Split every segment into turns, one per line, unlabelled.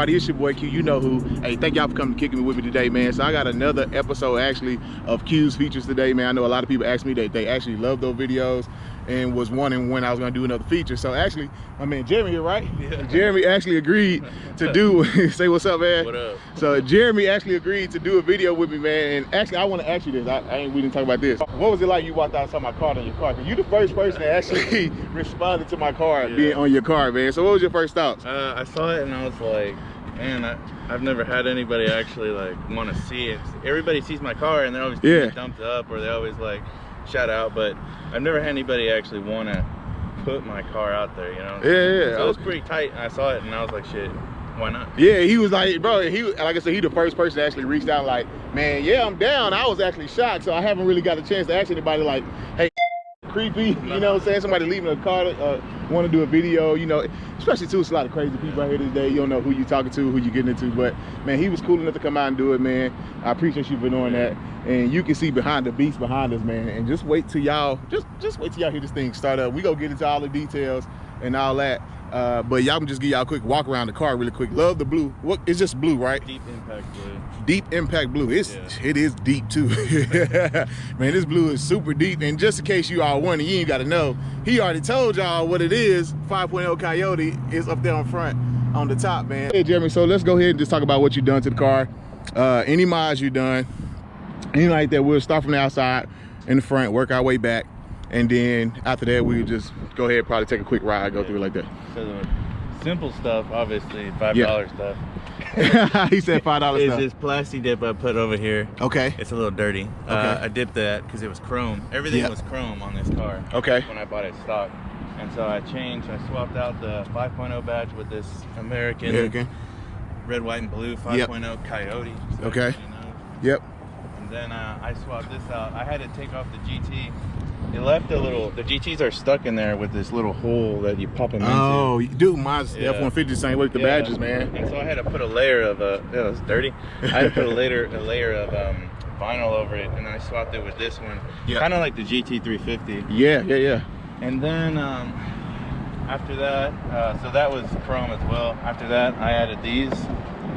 everybody? It's your boy Q, you know who. Hey, thank y'all for coming kicking me with me today, man. So I got another episode actually of Q's features today, man. I know a lot of people ask me that they actually love those videos and was wondering when I was gonna do another feature. So actually, my man Jeremy here, right? Yeah. Jeremy actually agreed to do, say what's up, man?
What up?
So Jeremy actually agreed to do a video with me, man. And actually, I wanna ask you this. We didn't talk about this. What was it like you walked outside my car in your car? Cause you the first person that actually responded to my car being on your car, man. So what was your first thoughts?
I saw it and I was like, man, I've never had anybody actually like want to see it. Everybody sees my car and they're always getting dumped up, or they always like shout out, but I've never had anybody actually want to put my car out there, you know?
Yeah.
So it was pretty tight, and I saw it and I was like, shit, why not?
Yeah, he was like, bro, like I said, he the first person that actually reached out like, man, yeah, I'm down. I was actually shocked, so I haven't really got a chance to ask anybody like, hey, creepy, you know what I'm saying? Somebody leaving a car, want to do a video, you know, especially too, it's a lot of crazy people out here today. You don't know who you talking to, who you getting into, but man, he was cool enough to come out and do it, man. I appreciate you for doing that. And you can see behind the beast behind us, man. And just wait till y'all, just wait till y'all hear this thing start up. We gonna get into all the details and all that. But y'all can just give y'all a quick walk around the car really quick. Love the blue. What, it's just blue, right?
Deep impact blue.
Deep impact blue. It is deep too. Man, this blue is super deep. And just in case you all wondering, you ain't gotta know, he already told y'all what it is. 5.0 Coyote is up there on front on the top, man. Hey Jeremy, so let's go ahead and just talk about what you done to the car. Any mods you done, anything like that. We'll start from the outside in the front, work our way back. And then after that, we'll just go ahead, probably take a quick ride, go through it like that.
So the simple stuff, obviously, $5 stuff.
He said $5
It's
stuff.
this plastic dip I put over here.
Okay.
It's a little dirty.
Okay.
I dipped that because it was chrome. Everything was chrome on this car.
Okay.
When I bought it stock. And so I swapped out the 5.0 badge with this American red, white, and blue 5.0 Coyote. So
okay.
Yep. And then I swapped this out. I had to take off the GT. It left the GTs are stuck in there with this little hole that you pop them into.
Oh, dude, mine's F-150 the same way with the badges, man.
And so I had to put a layer of, it's dirty. I had to put a layer of vinyl over it, and then I swapped it with this one. Yeah. Kind of like the GT350.
Yeah.
And then after that, so that was chrome as well. After that, I added these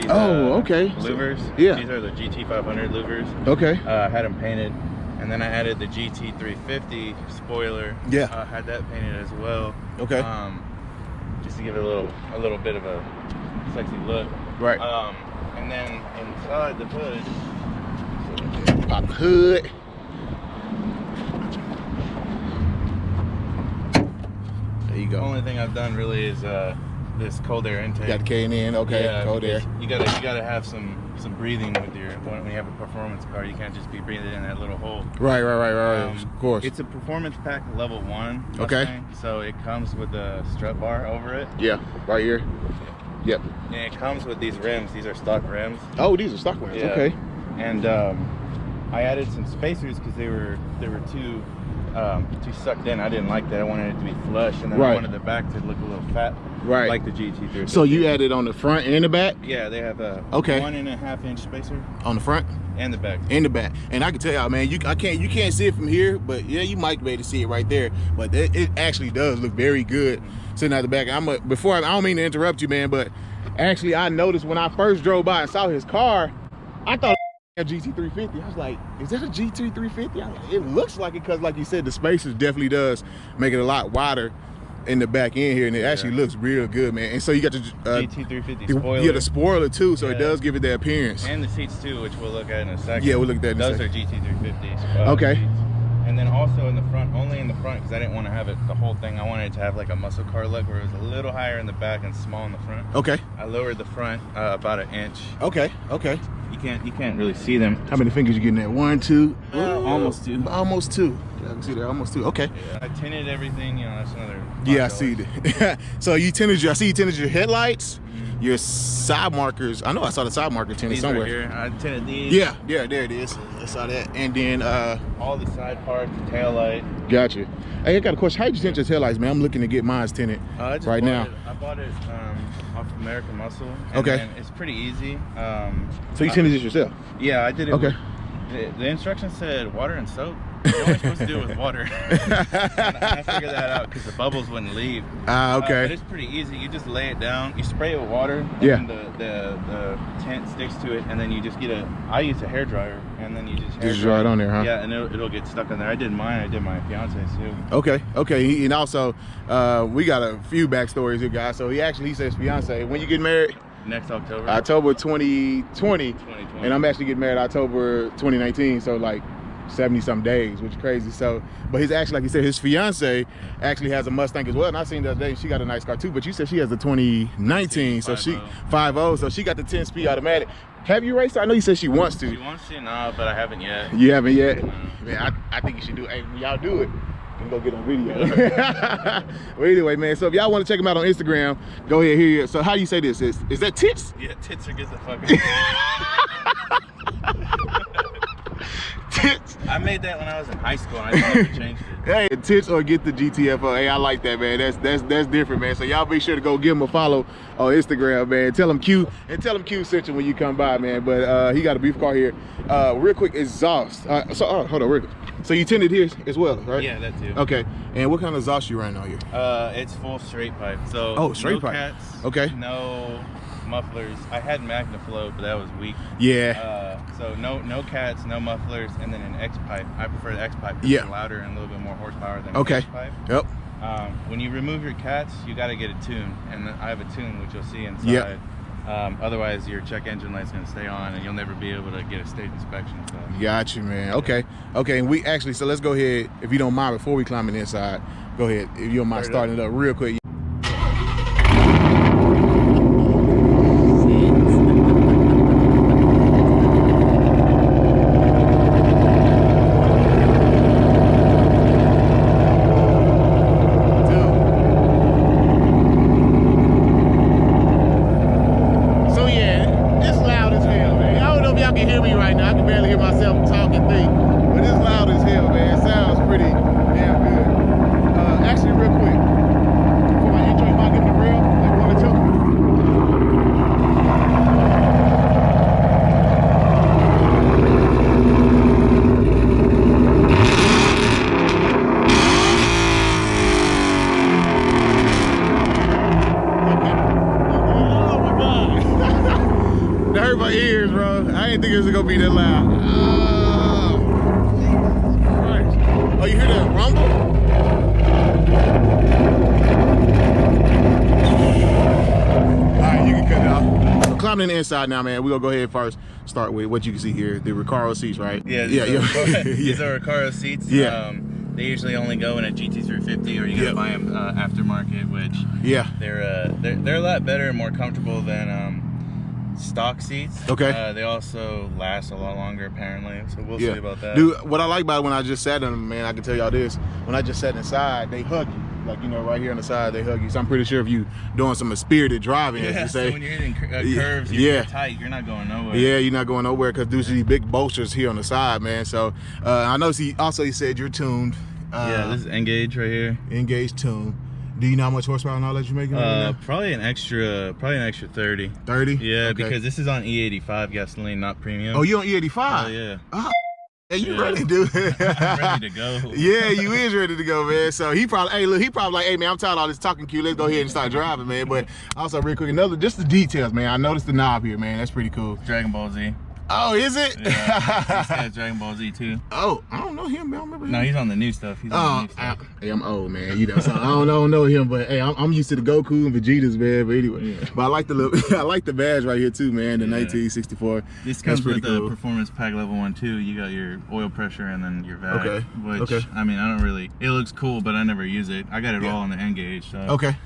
louvers.
Yeah.
These are the GT500 louvers.
Okay.
I had them painted. And then I added the GT350 spoiler.
Yeah.
Had that painted as well.
Okay.
Just to give it a little bit of a sexy look.
Right.
And then inside the hood.
Pop the hood. There you go.
The only thing I've done really is this cold air intake.
Got the K&N, okay.
Yeah,
cold air.
You gotta have some breathing with when you have a performance car. You can't just be breathing in that little hole.
Right. Of course.
It's a performance pack level 1.
Okay.
Mustang, so it comes with a strut bar over it.
Yeah, right here. Yep.
And it comes with these rims. These are stock rims.
Oh, these are stock rims.
Yeah.
Okay.
And I added some spacers because they were too sucked in. I didn't like that. I wanted it to be flush, and then I wanted the back to look a little fat. Right. Like the GT350.
So you added on the front and the back?
Yeah, they have a 1.5 inch spacer
on the front
and the back.
And the back. And I can tell y'all, man, you can't see it from here, but yeah, you might be able to see it right there. But it actually does look very good sitting at the back. I don't mean to interrupt you, man, but actually I noticed when I first drove by and saw his car, I thought a GT350. I was like, is that a GT350? It looks like it because, like you said, the spacers definitely does make it a lot wider in the back end here, and it actually looks real good, man. And so you got the
GT350 spoiler.
Yeah, the spoiler too, so it does give it that appearance.
And the seats too, which we'll look at in a second.
Yeah, we'll look at that in a second.
Those are GT350s.
Okay.
Seats. And then also in the front, only in the front, because I didn't want to have it the whole thing. I wanted it to have like a muscle car look where it was a little higher in the back and small in the front. Okay. I lowered the front about 1 inch. Okay. You can't really see them.
How many fingers you getting there? 1, 2?
Almost 2.
Almost 2. I can see that. Almost 2. Okay.
Yeah, I tinted everything. You know, that's another.
Yeah, I see that. So you tinted I see you tinted your headlights, your side markers. I know I saw the side marker tinted somewhere.
Right here. I tinted these.
Yeah, there it is. I saw that. And then
all the side parts, the tail light.
Gotcha. Hey, I got a question. How did you tint your tail lights, man? I'm looking to get mine tinted right now.
I bought it off American Muscle. And it's pretty easy.
So you tinted it yourself?
Yeah, I did it.
Okay.
The instructions said water and soap. You're only supposed to do it with water. And I figured that out because the bubbles wouldn't leave.
Okay.
But it's pretty easy. You just lay it down. You spray it with water.
Yeah.
And the tint sticks to it, and then you just get I use a hair dryer, and then you just
dry it on there, huh?
Yeah, and it'll get stuck on there. I did mine. I did my fiance's too.
Okay. And also, we got a few backstories here, guys. So he says fiance. When you get married?
Next October.
October 2020. And I'm actually getting married October 2019. So like 70 some days, which is crazy. So, but he's actually, like he said, his fiance actually has a Mustang as well. And I seen the other day, she got a nice car too, but you said she has a 2019, so she 5.0, so she got the 10-speed automatic. Have you raced her? I know you said she wants to.
She wants to, no, but I haven't yet.
You haven't yet?
No.
Man, I think you should do it. Hey, when y'all do it, you can go get on video. Well, anyway, man, so if y'all want to check him out on Instagram, go ahead here. So how do you say this? Is that tits?
Yeah, tits are good to fucking.
Tits.
I made that when I was in high school, and I never changed it.
Hey, tits or get the GTFO. Hey, I like that, man. That's different, man. So y'all be sure to go give him a follow on Instagram, man. Tell him Q sent you when you come by, man. But he got a beef car here. Real quick, exhaust. Hold on, real quick. So you tinted here as well, right?
Yeah, that too.
Okay. And what kind of exhaust you running on here?
It's full straight pipe. So
straight
no
pipe.
Cats,
okay.
No mufflers. I had MagnaFlow, but that was weak.
Yeah.
So no cats, no mufflers, and then an X pipe. I prefer the X pipe because it's louder and a little bit more horsepower than the X pipe.
Yep.
When you remove your cats, you got to get a tune, and I have a tune which you'll see inside.
Yep.
Otherwise, your check engine light's gonna stay on, and you'll never be able to get a state inspection. So.
Got you, man. Okay. And we actually, so let's go ahead, if you don't mind, before we climb in inside, go ahead, if you don't mind starting it up real quick. My ears, bro. I didn't think it was gonna be that loud. Oh, Jesus Christ. Oh, you hear that rumble? All right, you can cut it off. So climbing in the inside now, man. We're gonna go ahead first. Start with what you can see here, the Recaro seats, right?
Yeah. These are Recaro seats.
Yeah.
They usually only go in a GT350, or you gotta buy them aftermarket, which they're a lot better and more comfortable than stock seats.
Okay.
They also last a lot longer apparently, so we'll see about that.
Dude, what I like about it when I just sat in them, man, I can tell y'all this, when I just sat inside, they hug you. Like, you know, right here on the side, they hug you. So I'm pretty sure if you doing some spirited driving, as you say.
So when you're hitting curves, you're tight, you're not going nowhere.
Yeah, you're not going nowhere because there's these big bolsters here on the side, man. So I know he said you're tuned.
Yeah, this is Engage right here.
Engage tuned. Do you know how much horsepower and all that you're making?
Probably an extra 30.
30?
Yeah,
okay.
Because this is on E85 gasoline, not premium.
Oh, you on E85?
Oh, yeah.
Oh, hey, you ready, dude?
I'm ready to go.
Yeah, you is ready to go, man. So he probably like, hey, man, I'm tired of all this talking Q. Let's go ahead and start driving, man. But also, real quick, just the details, man. I noticed the knob here, man. That's pretty cool.
Dragon Ball Z.
Oh, is it?
Yeah, this guy's Dragon Ball Z too.
Oh, I don't know him, man. I don't remember him.
No, he's on the new stuff. He's on the new stuff.
Hey, I'm old, man. You know, so I don't know him, but hey, I'm used to the Goku and Vegetas, man. But anyway, but I like the I like the badge right here too, man. The 1964.
This comes with the performance pack level 1 too. You got your oil pressure and then your vac.
Okay.
Which I mean, I don't really. It looks cool, but I never use it. I got it all on the Engage. So.
Okay.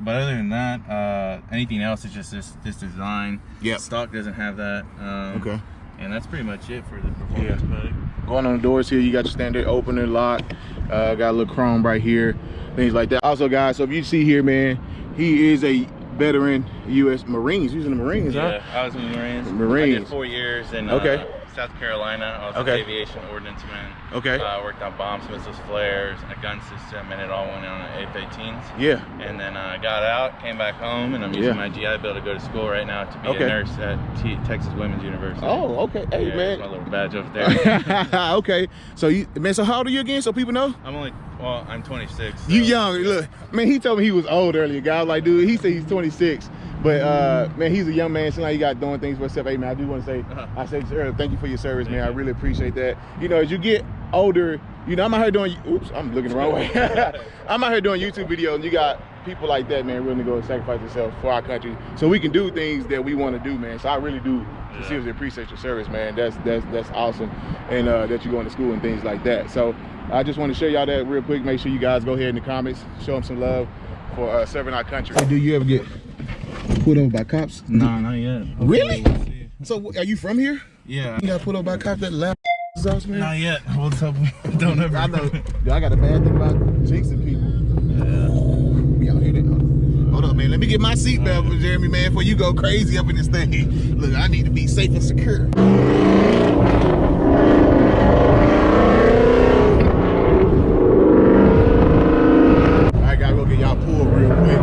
But other than that, anything else is just this design.
Yeah.
Stock doesn't have that.
Okay.
And that's pretty much it for the performance pack.
Going on the doors here, you got your standard opener lock. Got a little chrome right here, things like that. Also, guys, so if you see here, man, he is a veteran U.S. Marines, using the Marines, huh?
Yeah, I was in the Marines.
Marines.
I did 4 years in South Carolina. I was an aviation ordnanceman.
Okay.
Worked on bombs, missiles, flares, a gun system, and it all went on F-18s.
Yeah.
And then I got out, came back home, and I'm using my GI Bill to go to school right now to be a nurse at Texas Women's University.
Oh, okay. Hey, man.
My little badge over there.
Okay. So, man, how old are you again, so people know?
I'm 26. So.
You young. Look, man, he told me he was old earlier. Guy was like, dude, he said he's 26. But, man, he's a young man. Seems like he got doing things for himself. Hey, man, I do want to say, I said this earlier, thank you for your service, man. I really appreciate that. You know, as you get older, you know, I'm out here doing, oops, I'm looking the wrong way. I'm out here doing YouTube videos, and you got people like that, man, willing to go and sacrifice themselves for our country so we can do things that we want to do, man. So I really do seriously appreciate your service, man. That's awesome. And that you're going to school and things like that. So I just want to show y'all that real quick. Make sure you guys go ahead in the comments, show them some love for serving our country. Hey, do you ever get pulled over by cops?
No, not yet.
Really? So are you from here?
Yeah.
You got pulled over by cops that loud us, man?
Not yet. We'll don't ever.
I know. I got a bad thing about jinxing people. We out here. Hold up, man. Let me get my seatbelt for Jeremy, man, before you go crazy up in this thing. Look, I need to be safe and secure. I gotta go get y'all pulled real quick.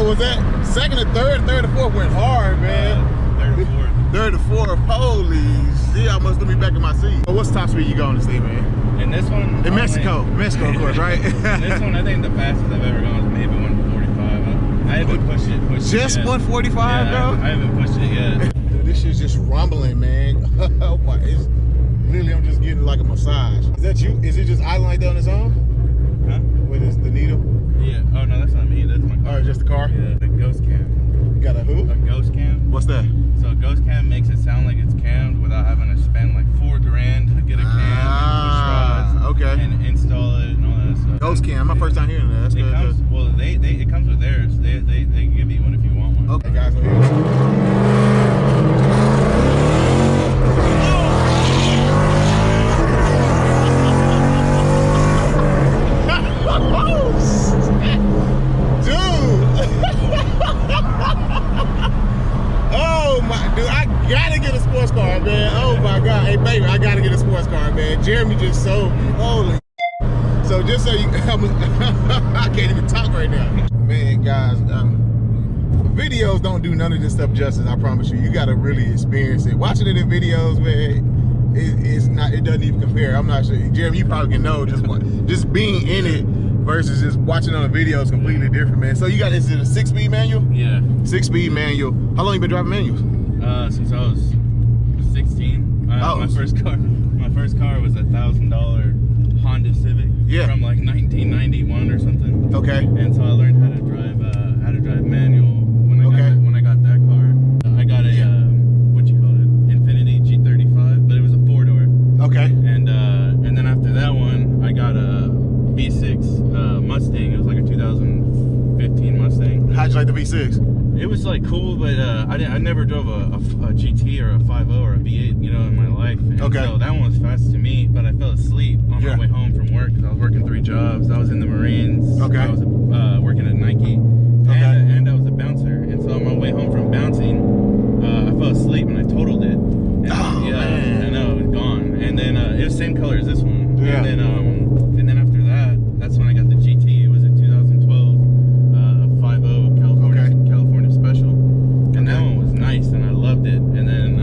Was that second or third or fourth went hard, man? Third or fourth. Holy shit, I must let me back in my seat. What's top speed you go on this thing, man?
In this one?
In Mexico, of course, right?
This one, I think the fastest I've ever gone was maybe 145. I haven't pushed it
just
yet.
145,
yeah,
bro?
I haven't pushed it yet.
Dude, this shit's just rumbling, man. Oh my, it's literally, I'm just getting like a massage. Is that you? Is it just idling like that on its own?
Huh?
With the needle?
Yeah. Oh no, that's not me. That's my car.
Oh, just the car?
Yeah. The ghost cam.
You got a who?
A ghost cam.
What's that?
So a ghost cam makes it sound like it's cammed without having to spend like $4 grand to get a cam and push rods and install it and all that stuff.
Ghost cam. My first time hearing that. That's good.
Well, it comes with theirs. They give you one if you want one.
Okay, guys. Gotta get a sports car, man. Oh my God. Hey, baby, I gotta get a sports car, man. Jeremy just sold me. Holy. So just so you, I can't even talk right now. Man, guys, videos don't do none of this stuff justice, I promise you. You gotta really experience it. Watching it in videos, man, it doesn't even compare. I'm not sure. Jeremy, you probably can know just being in it versus just watching on a video is completely different, man. So you got, is it a 6-speed manual?
Yeah.
6-speed manual. How long you been driving manuals?
Since I was 16. My first car was $1,000 Honda Civic from like 1991 or something. Okay. And so I learned how to drive manual when I got that car. I got a Infiniti G35, but it was a 4-door. Okay. And then after that one, I got a V6 Mustang. It was like a 2015 Mustang. How'd you like the V6? It was like cool, but I never drove a GT or a 5.0 or a V8, you know, in my life. And so that one was fast to me, but I fell asleep on my way home from work because I was working 3 jobs. I was in the Marines. Okay. I was working at Nike. And I was a bouncer. And so on my way home from bouncing, I fell asleep and I totaled it. And, man. I know, it was gone. And then it was the same color as this one. Yeah. And then after that, that's when I got the GT. It was a 2012 5.0 California Special. And that one was nice and I loved it. And then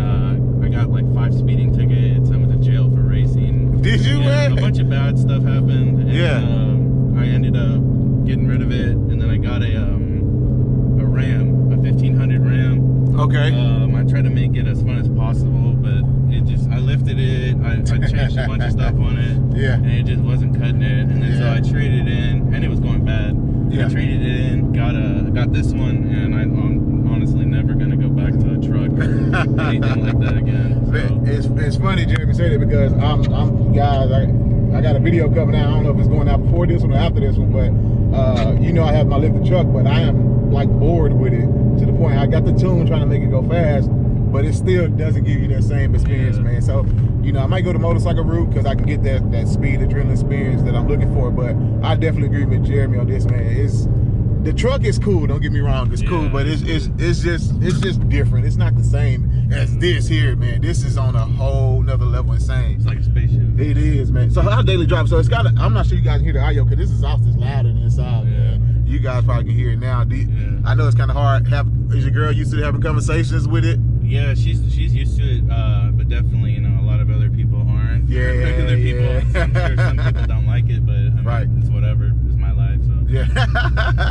I got like 5 speeding tickets. I went to jail for racing. Did you, man? A bunch of bad stuff happened. And, I ended up getting rid of it. And then I got a Ram, a 1500 Ram. Okay. I tried to make it as fun as possible, but I lifted it. I changed a bunch of stuff on it. Yeah. And it just wasn't cutting it. And then so I traded in, and it was going bad. Yeah. I traded it in, got this one, and I'm honestly never gonna go back to a truck or anything like that again. So. It's funny, Jeremy, say that because I got a video coming out. I don't know if it's going out before this one or after this one, but you know I have my lifted truck, but I am like bored with it to the point I got the tune trying to make it go fast,
but it still doesn't give you that same experience, man. So, you know, I might go the motorcycle route because I can get that speed, adrenaline experience that I'm looking for. But I definitely agree with Jeremy on this, man. The truck is cool. Don't get me wrong, it's cool, but it's just different. It's not the same as this here, man. This is on a whole nother level, insane.
It's like a spaceship. It
is, man. So how daily drive? So it's got. I'm not sure you guys can hear the audio because this is off this loud and inside, man. You guys probably can hear it now. I know it's kind of hard. Is your girl used to having conversations with it?
Yeah, she's used to it, but definitely, you know, a lot of other people aren't. Regular people. I'm sure some people don't like it, but I mean, it's whatever. It's my life, so.
Yeah.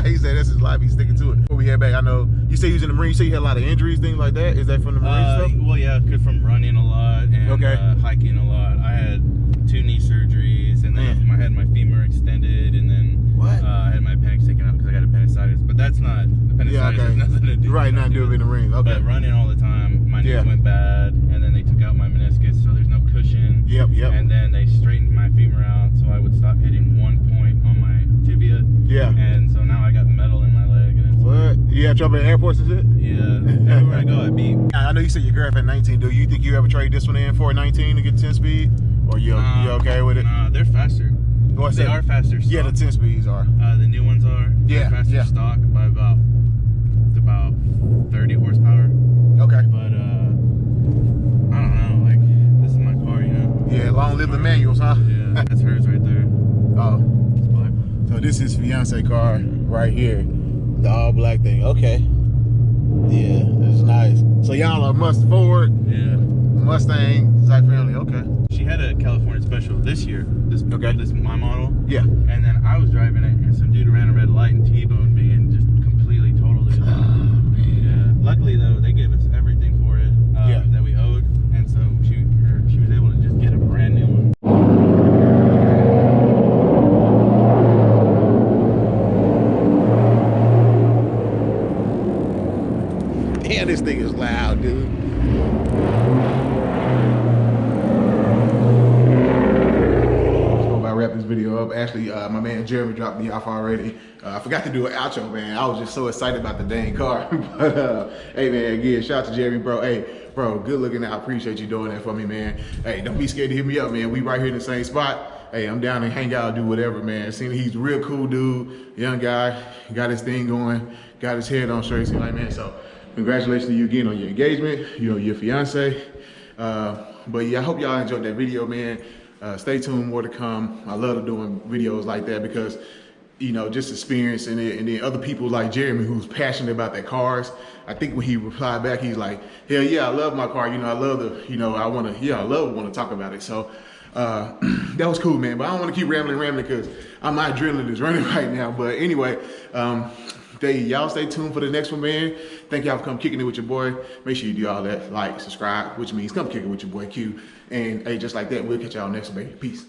He said that's his life. He's sticking to it. Before we head back, I know you say you was in the Marine. You say you had a lot of injuries, things like that. Is that from the Marine stuff?
Well, yeah, from running a lot and hiking a lot. I had 2 knee surgeries, and then I had my femur extended, and then I had my appendix taken out because I got appendicitis. But that's not appendicitis. Has nothing to do.
Right, nothing to do with the ring. Okay.
But running all the time, my knees went bad, and then they took out my meniscus, so there's no cushion.
Yep.
And then they straightened my femur out, so I would stop hitting one point on my tibia. Yeah. And so now I got metal in my leg. And it's
what? You have trouble in airports and shit?
Yeah. Everywhere I go, I beat.
I know you said your girl at 19. Do you think you ever trade this one in for a 19 to get 10 speed? Or you okay with it?
Nah, they're faster. They are faster stock.
Yeah, the 10 speeds are.
The new ones are. They're faster stock by about 30 horsepower.
Okay.
But I don't know, like, this is my car, you know?
Yeah, long live the manuals, huh?
Yeah, that's hers right there.
Oh.
It's black.
So this is fiance car right here. The all black thing. Okay. Yeah, that's nice. So y'all are Ford.
Yeah.
Mustang, Zype family. Okay.
She had a California special this year. This my model.
Yeah.
And then I was driving it, and some dude ran a red light and T-boned me and just completely totaled it. Yeah. Luckily though, they gave us everything for it that we owed, and so she was able to just get a brand new one.
Damn, this thing is loud, dude. Wrap this video up. Actually, my man Jeremy dropped me off already. I forgot to do an outro, man. I was just so excited about the dang car. But hey, man, again, shout out to Jeremy, bro. Hey, bro, good looking out. I appreciate you doing that for me, man. Hey, don't be scared to hit me up, man. We right here in the same spot. Hey, I'm down and hang out, do whatever, man. Seeing he's a real cool dude, young guy, got his thing going, got his head on straight. Like, man, so congratulations to you again on your engagement, you know, your fiance. But yeah, I hope y'all enjoyed that video, man. Stay tuned, more to come. I love doing videos like that because, you know, just experiencing it, and then other people like Jeremy who's passionate about their cars. I think when he replied back, he's like, hell yeah, I love my car. You know, I love want to talk about it. So that was cool, man. But I don't want to keep rambling because my adrenaline is running right now. But anyway, y'all stay tuned for the next one, man. Thank y'all for coming kicking it with your boy. Make sure you do all that, like, subscribe, which means come kick it with your boy Q. And hey, just like that, we'll catch y'all next one, baby. Peace.